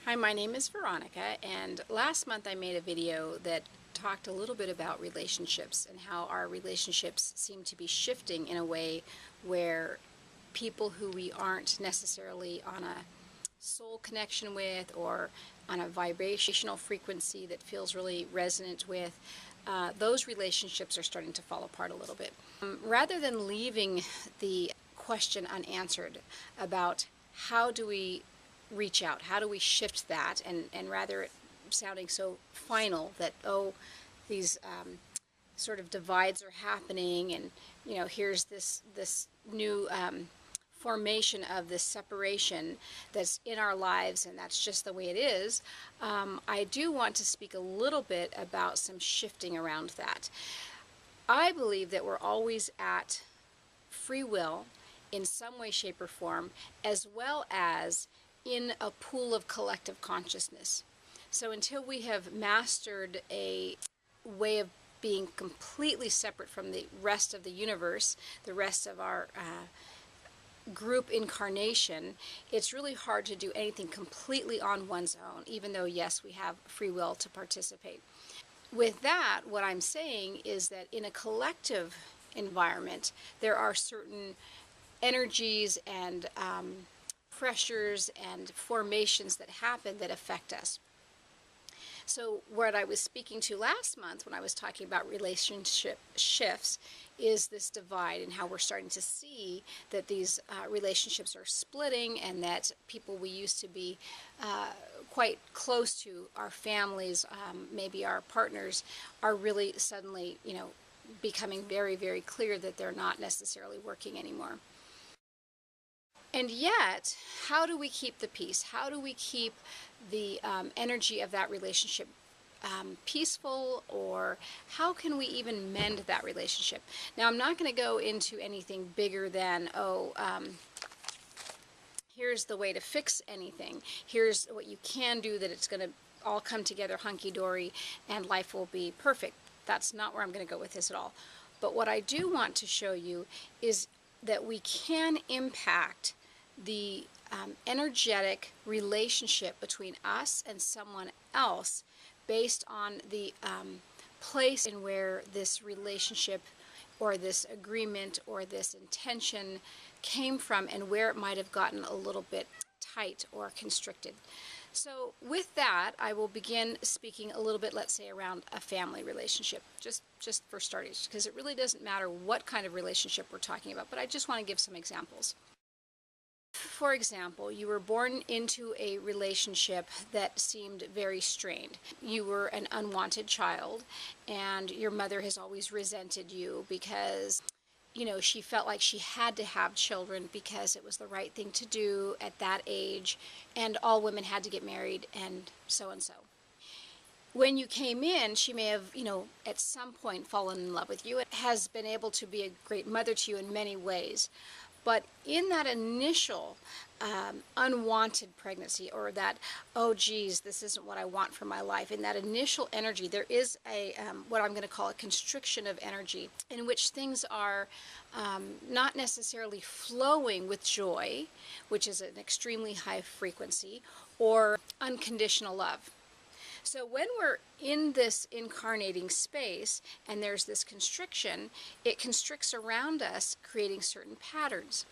Hi, my name is Veronica, and last month I made a video that talked a little bit about relationships and how our relationships seem to be shifting in a way where people who we aren't necessarily on a soul connection with or on a vibrational frequency that feels really resonant with, those relationships are starting to fall apart a little bit. Rather than leaving the question unanswered about how do we reach out, how do we shift that, and rather it sounding so final that, oh, these sort of divides are happening, and here's this new formation of this separation that's in our lives, and that's just the way it is. I do want to speak a little bit about some shifting around that. I believe that we're always at free will in some way, shape, or form, as well as in a pool of collective consciousness. So until we have mastered a way of being completely separate from the rest of the universe, the rest of our group incarnation, it's really hard to do anything completely on one's own, even though, yes, we have free will to participate. With that, what I'm saying is that in a collective environment, there are certain energies and pressures and formations that happen that affect us. So what I was speaking to last month when I was talking about relationship shifts is this divide, and how we're starting to see that these relationships are splitting, and that people we used to be quite close to, our families, maybe our partners, are really suddenly, becoming very, very clear that they're not necessarily working anymore. And yet, how do we keep the peace? How do we keep the energy of that relationship peaceful, or how can we even mend that relationship? Now, I'm not going to go into anything bigger than, here's the way to fix anything. Here's what you can do that it's going to all come together hunky-dory and life will be perfect. That's not where I'm going to go with this at all. But what I do want to show you is that we can impact the energetic relationship between us and someone else based on the place in where this relationship or this agreement or this intention came from, and where it might have gotten a little bit tight or constricted. So with that, I will begin speaking a little bit, let's say, around a family relationship, just for starters, because it really doesn't matter what kind of relationship we're talking about, but I just want to give some examples. For example, you were born into a relationship that seemed very strained. You were an unwanted child, and your mother has always resented you because she felt like she had to have children because it was the right thing to do at that age, and all women had to get married, and so and so. When you came in, she may have, at some point fallen in love with you. It has been able to be a great mother to you in many ways. But in that initial unwanted pregnancy, or that, oh geez, this isn't what I want for my life, in that initial energy, there is a what I'm going to call a constriction of energy, in which things are not necessarily flowing with joy, which is an extremely high frequency, or unconditional love. So when we're in this incarnating space and there's this constriction, it constricts around us, creating certain patterns.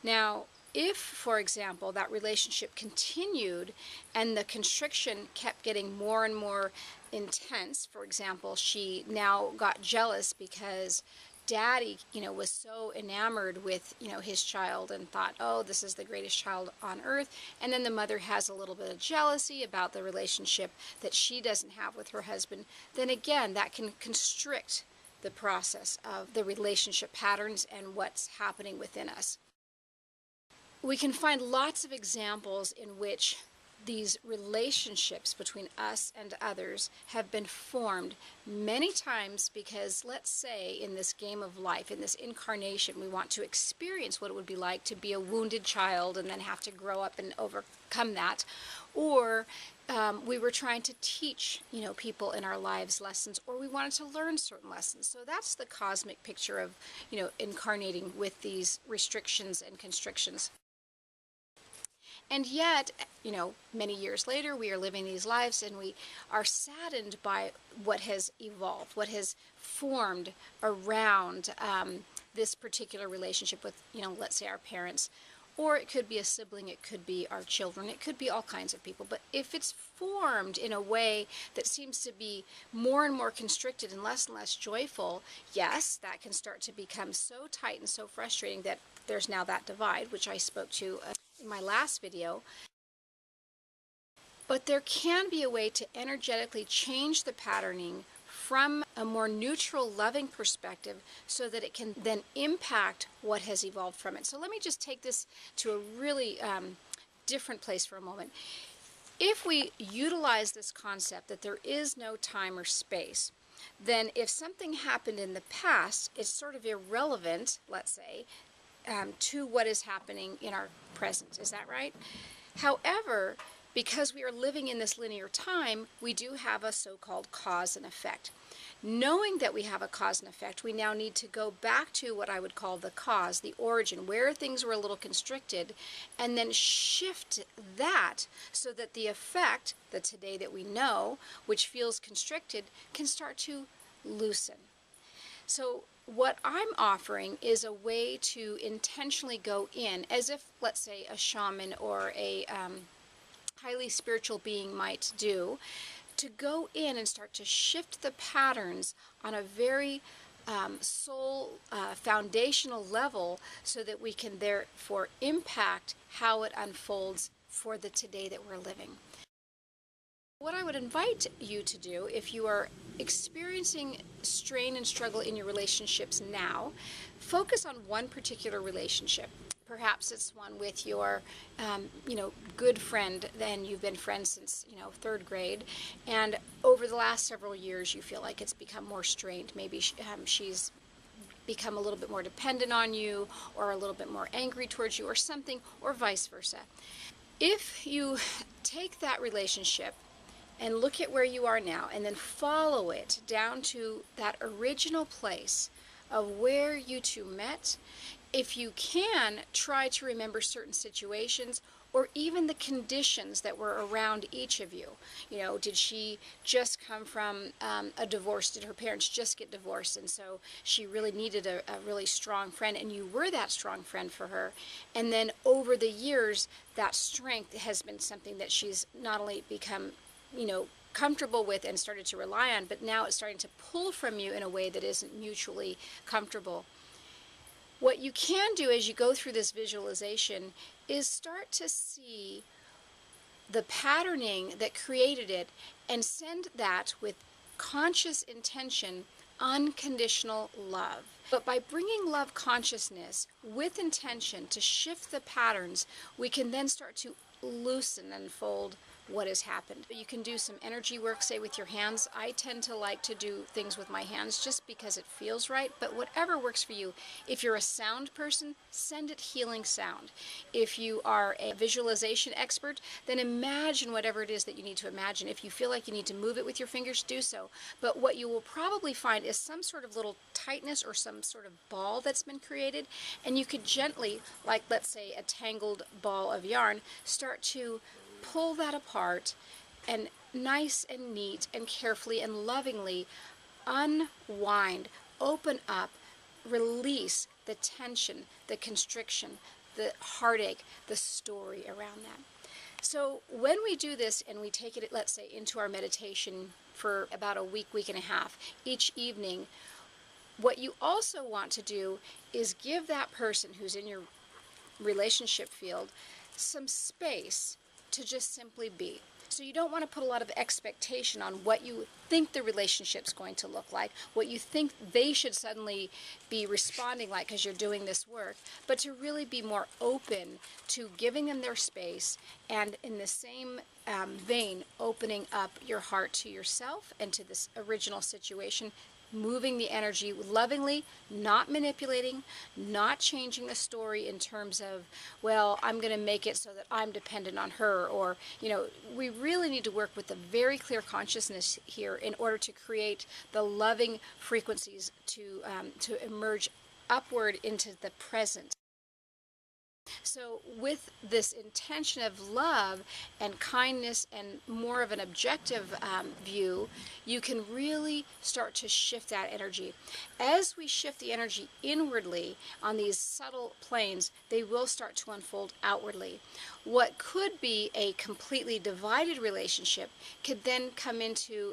Now, if, for example, that relationship continued and the constriction kept getting more and more intense, for example, she now got jealous because Daddy, was so enamored with, his child, and thought, oh, this is the greatest child on earth. And then the mother has a little bit of jealousy about the relationship that she doesn't have with her husband. Then again, that can constrict the process of the relationship patterns and what's happening within us. We can find lots of examples in which these relationships between us and others have been formed many times because, let's say, in this game of life, in this incarnation, we want to experience what it would be like to be a wounded child and then have to grow up and overcome that. Or we were trying to teach, people in our lives lessons, or we wanted to learn certain lessons. So that's the cosmic picture of, incarnating with these restrictions and constrictions. And yet, many years later, we are living these lives and we are saddened by what has evolved, what has formed around this particular relationship with, let's say our parents. Or it could be a sibling, it could be our children, it could be all kinds of people. But if it's formed in a way that seems to be more and more constricted and less joyful, yes, that can start to become so tight and so frustrating that there's now that divide, which I spoke to in my last video. But there can be a way to energetically change the patterning from a more neutral, loving perspective so that it can then impact what has evolved from it. So let me just take this to a really different place for a moment. If we utilize this concept that there is no time or space, then if something happened in the past, it's sort of irrelevant, let's say, to what is happening in our present. Is that right? However, because we are living in this linear time, we do have a so-called cause and effect. Knowing that we have a cause and effect, we now need to go back to what I would call the cause, the origin, where things were a little constricted, and then shift that so that the effect, the today that we know, which feels constricted, can start to loosen. So what I'm offering is a way to intentionally go in, as if, let's say, a shaman or a highly spiritual being might do, to go in and start to shift the patterns on a very soul foundational level so that we can therefore impact how it unfolds for the today that we're living. What I would invite you to do, if you are experiencing strain and struggle in your relationships now, focus on one particular relationship. Perhaps it's one with your, good friend, then you've been friends since, third grade, and over the last several years you feel like it's become more strained. Maybe she's become a little bit more dependent on you, or a little bit more angry towards you, or something, or vice versa. If you take that relationship and look at where you are now, and then follow it down to that original place of where you two met, if you can, try to remember certain situations or even the conditions that were around each of you. Did she just come from a divorce? Did her parents just get divorced? And so she really needed a really strong friend, and you were that strong friend for her. And then over the years, that strength has been something that she's not only become, comfortable with and started to rely on, but now it's starting to pull from you in a way that isn't mutually comfortable. What you can do as you go through this visualization is start to see the patterning that created it and send that with conscious intention, unconditional love. But by bringing love consciousness with intention to shift the patterns, we can then start to loosen and fold what has happened. You can do some energy work, say with your hands. I tend to like to do things with my hands just because it feels right, but whatever works for you. If you're a sound person, send it healing sound. If you are a visualization expert, then imagine whatever it is that you need to imagine. If you feel like you need to move it with your fingers, do so. But what you will probably find is some sort of little tightness or some sort of ball that's been created, and you could gently, like let's say a tangled ball of yarn, start to pull that apart and nice and neat and carefully and lovingly unwind, open up, release the tension, the constriction, the heartache, the story around that. So when we do this and we take it, let's say, into our meditation for about a week, week and a half, each evening, what you also want to do is give that person who's in your relationship field some space to just simply be. So you don't want to put a lot of expectation on what you think the relationship's going to look like, what you think they should suddenly be responding like because you're doing this work, but to really be more open to giving them their space, and in the same vein, opening up your heart to yourself and to this original situation, moving the energy lovingly, not manipulating, not changing the story in terms of, well, I'm going to make it so that I'm dependent on her, or, we really need to work with a very clear consciousness here in order to create the loving frequencies to emerge upward into the present. So with this intention of love and kindness and more of an objective view, you can really start to shift that energy. As we shift the energy inwardly on these subtle planes, they will start to unfold outwardly. What could be a completely divided relationship could then come into,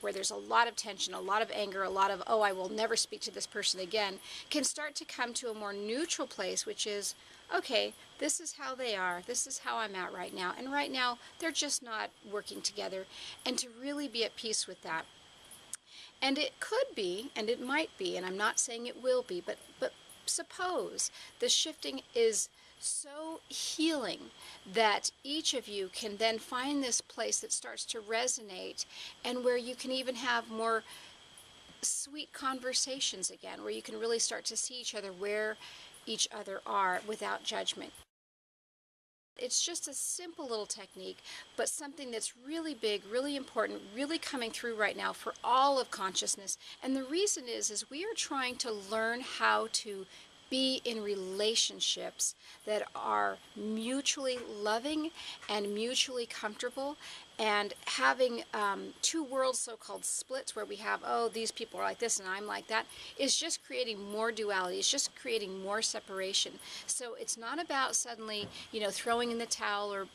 where there's a lot of tension, a lot of anger, a lot of, oh, I will never speak to this person again, can start to come to a more neutral place, which is, okay, this is how they are, this is how I'm at right now, and right now they're just not working together, and to really be at peace with that. And it could be, and it might be, and I'm not saying it will be, but suppose the shifting is so healing that each of you can then find this place that starts to resonate, and where you can even have more sweet conversations again, where you can really start to see each other where each other are without judgment. It's just a simple little technique, but something that's really big, really important, really coming through right now for all of consciousness. And the reason is we are trying to learn how to be in relationships that are mutually loving and mutually comfortable, and having two worlds so-called splits where we have, oh, these people are like this and I'm like that, is just creating more duality. It's just creating more separation. So it's not about suddenly, throwing in the towel or,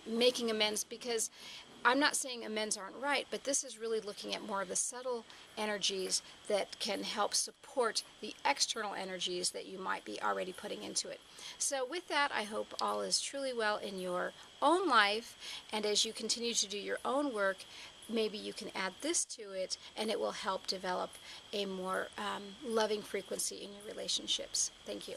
making amends, because I'm not saying amends aren't right, but this is really looking at more of the subtle energies that can help support the external energies that you might be already putting into it. So with that, I hope all is truly well in your own life, and as you continue to do your own work, maybe you can add this to it, and it will help develop a more loving frequency in your relationships. Thank you.